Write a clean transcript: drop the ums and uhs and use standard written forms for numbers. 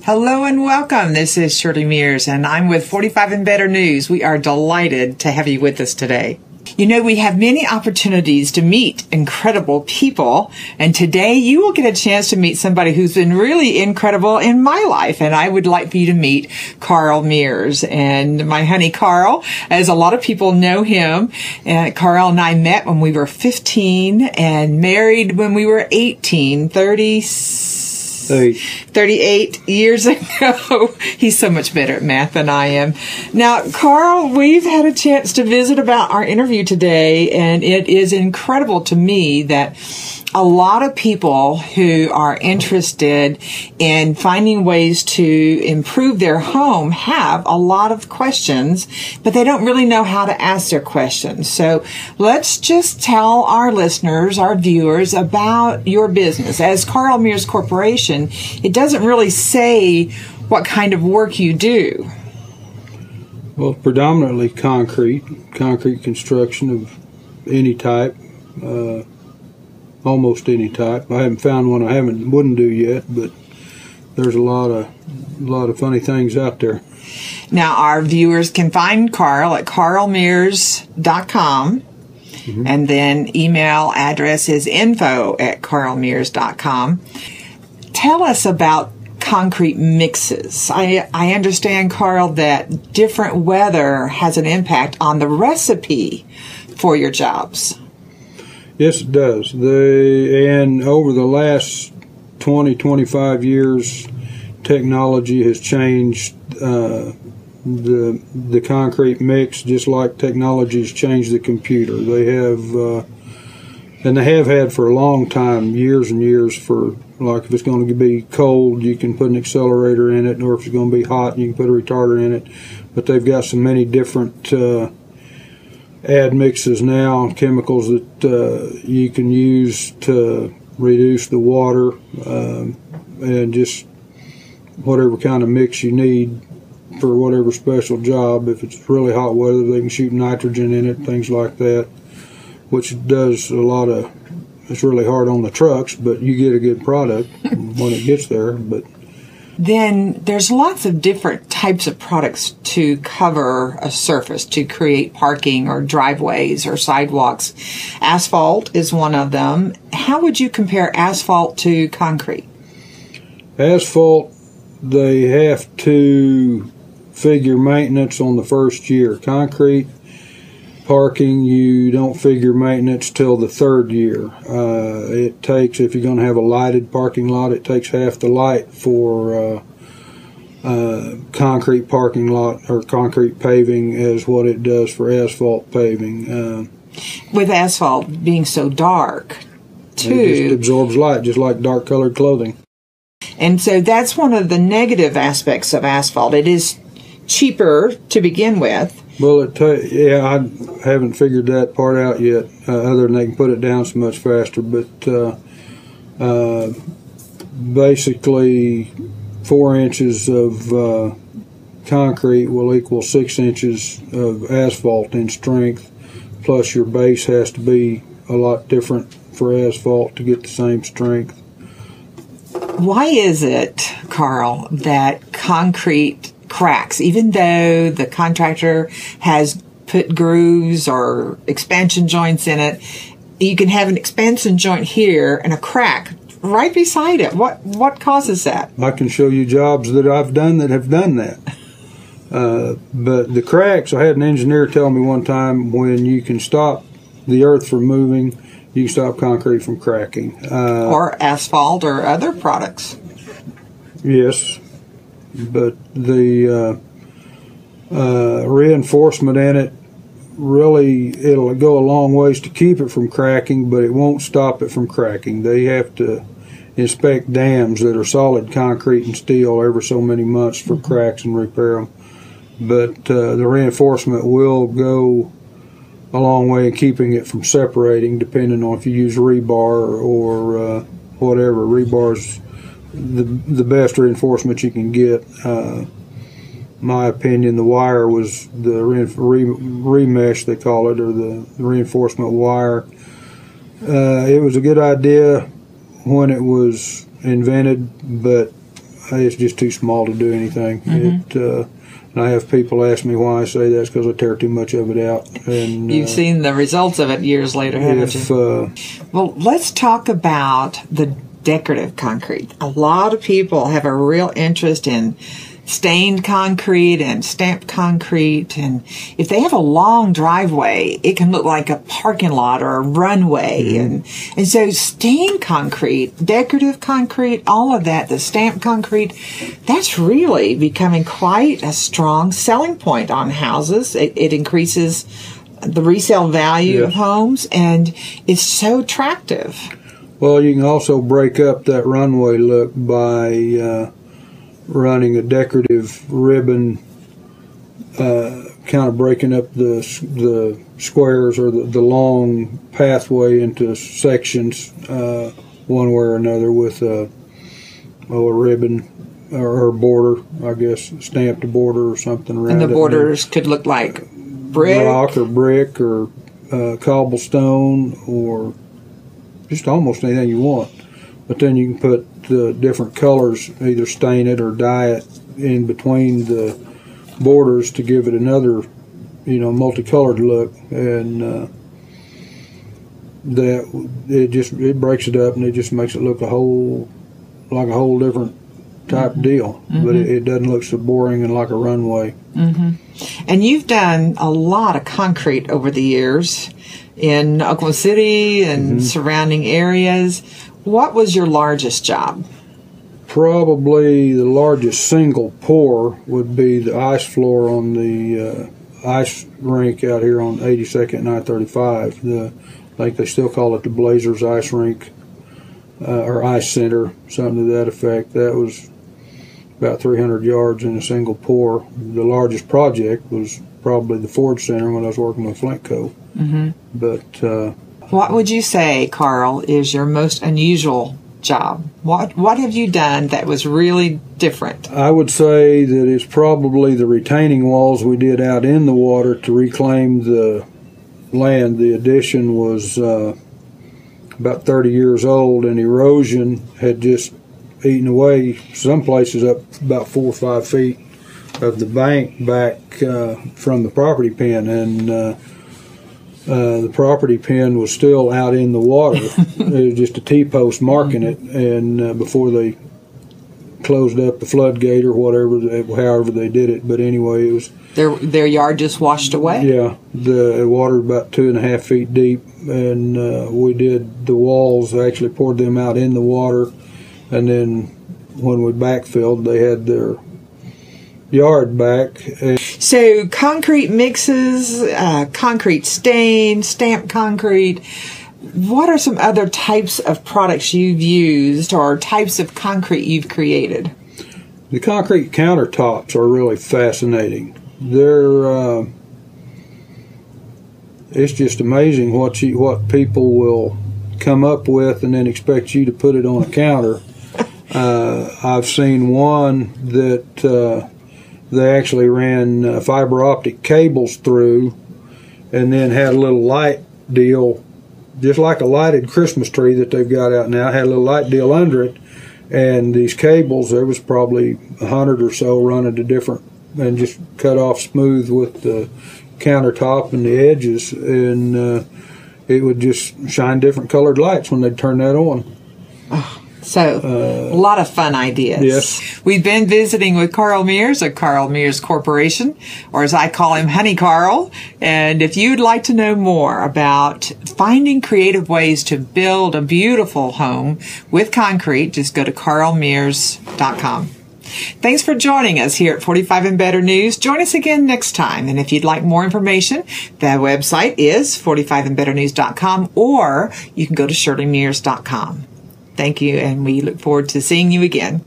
Hello and welcome. This is Shirley Mears, and I'm with 45 and Better News. We are delighted to have you with us today. You know, we have many opportunities to meet incredible people, and today you will get a chance to meet somebody who's been really incredible in my life, and I would like for you to meet Carl Mears. And my honey Carl, as a lot of people know him, Carl and I met when we were 15 and married when we were 18, 38 years ago. He's so much better at math than I am. Now, Carl, we've had a chance to visit about our interview today, and it is incredible to me that a lot of people who are interested in finding ways to improve their home have a lot of questions, but they don't really know how to ask their questions. So let's just tell our listeners, our viewers, about your business. As Carl Mears Corporation, it doesn't really say what kind of work you do. Well, predominantly concrete construction of any type. Almost any type. I haven't found one I wouldn't do yet, but there's a lot of funny things out there. Now, our viewers can find Carl at carlmears.com, and then email address is info@carlmears.com. Tell us about concrete mixes. I understand, Carl, that different weather has an impact on the recipe for your jobs. Yes, it does. And over the last 20-25 years, technology has changed the concrete mix, just like technology's changed the computer. They have, and they have had for a long time, years and years, for like if it's going to be cold, you can put an accelerator in it, or if it's going to be hot, you can put a retarder in it. But they've got so many different add mixes now, chemicals that you can use to reduce the water, and just whatever kind of mix you need for whatever special job. If it's really hot weather, they can shoot nitrogen in it, things like that, which does a lot of, it's really hard on the trucks, but you get a good product when it gets there. But then there's lots of different types of products to cover a surface, to create parking or driveways or sidewalks. Asphalt is one of them. How would you compare asphalt to concrete? Asphalt, they have to figure maintenance on the first year. Concrete, parking, you don't figure maintenance till the third year. It takes, if you're going to have a lighted parking lot, it takes half the light for concrete parking lot or concrete paving as what it does for asphalt paving. With asphalt being so dark, too. It just absorbs light, just like dark-colored clothing. And so that's one of the negative aspects of asphalt. It is cheaper to begin with. Well, yeah, I haven't figured that part out yet, other than they can put it down so much faster. But basically, 4 inches of concrete will equal 6 inches of asphalt in strength, plus your base has to be a lot different for asphalt to get the same strength. Why is it, Carl, that concrete cracks, even though the contractor has put grooves or expansion joints in it? You can have an expansion joint here and a crack right beside it. What causes that? I can show you jobs that I've done that have done that. But the cracks, I had an engineer tell me one time, when you can stop the earth from moving, you can stop concrete from cracking. Or asphalt or other products. Yes. But the reinforcement in it, really, it'll go a long ways to keep it from cracking, but it won't stop it from cracking. They have to inspect dams that are solid concrete and steel every so many months for cracks and repair them. But the reinforcement will go a long way in keeping it from separating, depending on if you use rebar or whatever. Rebar's the best reinforcement you can get. My opinion, the wire was the remesh, they call it, or the reinforcement wire. It was a good idea when it was invented, but it's just too small to do anything. And I have people ask me why I say that's because I tear too much of it out. And you've seen the results of it years later, haven't you? Well, let's talk about the decorative concrete. A lot of people have a real interest in stained concrete and stamped concrete, and if they have a long driveway, it can look like a parking lot or a runway. And so stained concrete, decorative concrete, all of that, the stamped concrete, that's really becoming quite a strong selling point on houses. It increases the resale value of homes, and it's so attractive. Well, you can also break up that runway look by running a decorative ribbon, kind of breaking up the squares or the long pathway into sections, one way or another, with a ribbon or border, I guess, stamped border or something around it. And the borders could look like brick, rock or brick or cobblestone or just almost anything you want. But then you can put the different colors, either stain it or dye it in between the borders to give it another, multicolored look, and it breaks it up and it just makes it look like a whole different type deal. But it doesn't look so boring and like a runway. And you've done a lot of concrete over the years in Oklahoma City and surrounding areas. What was your largest job? Probably the largest single pour would be the ice floor on the ice rink out here on 82nd and I-35. I think they still call it the Blazers Ice Rink or Ice Center, something to that effect. That was about 300 yards in a single pour. The largest project was probably the Ford Center when I was working with Flintco. But what would you say, Carl, is your most unusual job? What have you done that was really different? I would say that it's probably the retaining walls we did out in the water to reclaim the land. The addition was about 30 years old, and erosion had just eaten away some places up about 4 or 5 feet of the bank back from the property pin, and the property pin was still out in the water. It was just a T-post marking it, and before they closed up the floodgate or whatever, however they did it. But anyway, it was their yard just washed away. Yeah, the water was about 2.5 feet deep, and we did the walls. Actually poured them out in the water, and then when we backfilled, they had their yard back. So concrete mixes, concrete stain, stamped concrete. What are some other types of products you've used or types of concrete you've created? The concrete countertops are really fascinating. They're it's just amazing what people will come up with and then expect you to put it on a counter. I've seen one that they actually ran fiber optic cables through and then had a little light deal, just like a lighted Christmas tree that they've got out now, had a little light deal under it, and these cables, there was probably 100 or so running to different, and just cut off smooth with the countertop and the edges, and it would just shine different colored lights when they'd turn that on. Oh. So, a lot of fun ideas. Yes. We've been visiting with Carl Mears of Carl Mears Corporation, or as I call him, Honey Carl. And if you'd like to know more about finding creative ways to build a beautiful home with concrete, just go to carlmears.com. Thanks for joining us here at 45 and Better News. Join us again next time. And if you'd like more information, the website is 45andbetternews.com, or you can go to shirleymears.com. Thank you, and we look forward to seeing you again.